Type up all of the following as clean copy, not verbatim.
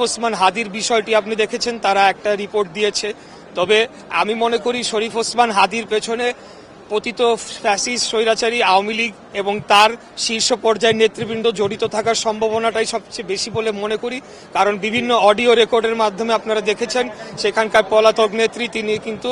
ওসমান হাদির বিষয়টি আপনি দেখেছেন, তারা একটা রিপোর্ট দিয়েছে। তবে আমি মনে করি শরীফ ওসমান হাদির পেছনে পতিত ফ্যাসিস্ট স্বৈরাচারী আওয়ামী লীগ এবং তার শীর্ষ পর্যায়ের নেতৃবৃন্দ জড়িত থাকার সম্ভাবনাটাই সবচেয়ে বেশি বলে মনে করি। কারণ বিভিন্ন অডিও রেকর্ডের মাধ্যমে আপনারা দেখেছেন সেখানকার পলাতক নেত্রী তিনি কিন্তু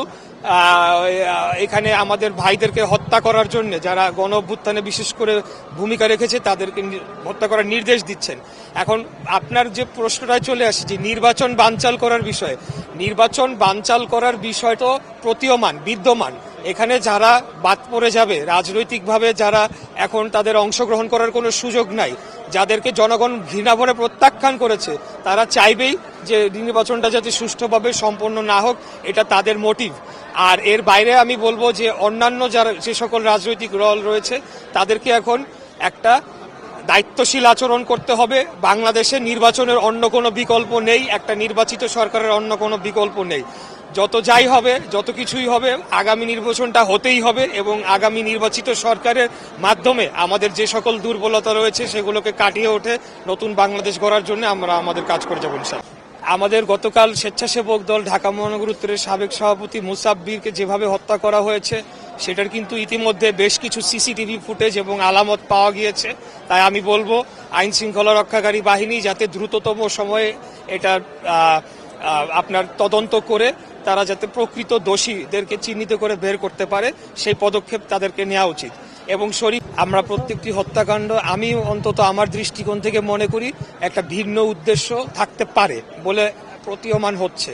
এখানে আমাদের ভাইদেরকে হত্যা করার জন্য যারা গণ অভ্যুত্থানে বিশেষ করে ভূমিকা রেখেছে তাদেরকে হত্যা করার নির্দেশ দিচ্ছেন। এখন আপনার যে প্রশ্নটায় চলে আসে যে নির্বাচন বানচাল করার বিষয়ে, নির্বাচন বানচাল করার বিষয় তো প্রতীয়মান বিদ্যমান। এখানে যারা বাদ পড়ে যাবে রাজনৈতিকভাবে, যারা এখন তাদের অংশগ্রহণ করার কোনো সুযোগ নাই, যাদেরকে জনগণ ঘৃণাভরে প্রত্যাখ্যান করেছে, তারা চাইবেই যে নির্বাচনটা যাতে সুষ্ঠুভাবে সম্পন্ন না হোক, এটা তাদের মোটিভ। আর এর বাইরে আমি বলবো যে অন্যান্য যারা যে সকল রাজনৈতিক দল রয়েছে তাদেরকে এখন একটা দায়িত্বশীল আচরণ করতে হবে। বাংলাদেশে নির্বাচনের অন্য কোনো বিকল্প নেই, একটা নির্বাচিত সরকারের অন্য কোনো বিকল্প নেই। যত যাই হবে, যত কিছুই হবে, আগামী নির্বাচনটা হতেই হবে এবং আগামী নির্বাচিত সরকারের মাধ্যমে আমাদের যে সকল দুর্বলতা রয়েছে সেগুলোকে কাটিয়ে ওঠে নতুন বাংলাদেশ গড়ার জন্য আমরা আমাদের কাজ করে যাবো ইনশাআল্লাহ। আমাদের গতকাল স্বেচ্ছাসেবক দল ঢাকা মহানগর উত্তরের সাবেক সভাপতি মুসাব্বিরকে যেভাবে হত্যা করা হয়েছে সেটার কিন্তু ইতিমধ্যে বেশ কিছু সিসিটিভি ফুটেজ এবং আলামত পাওয়া গিয়েছে। তাই আমি বলবো আইন শৃঙ্খলা রক্ষাকারী বাহিনী যাতে দ্রুততম সময়ে এটা আপনার তদন্ত করে তারা যাতে প্রকৃত দোষীদেরকে চিহ্নিত করে বের করতে পারে সেই পদক্ষেপ তাদেরকে নেওয়া উচিত। এবং শরীফ আমরা প্রত্যেকটি হত্যাকাণ্ড আমি অন্তত আমার দৃষ্টিকোণ থেকে মনে করি একটা ভিন্ন উদ্দেশ্য থাকতে পারে বলে প্রতীয়মান হচ্ছে।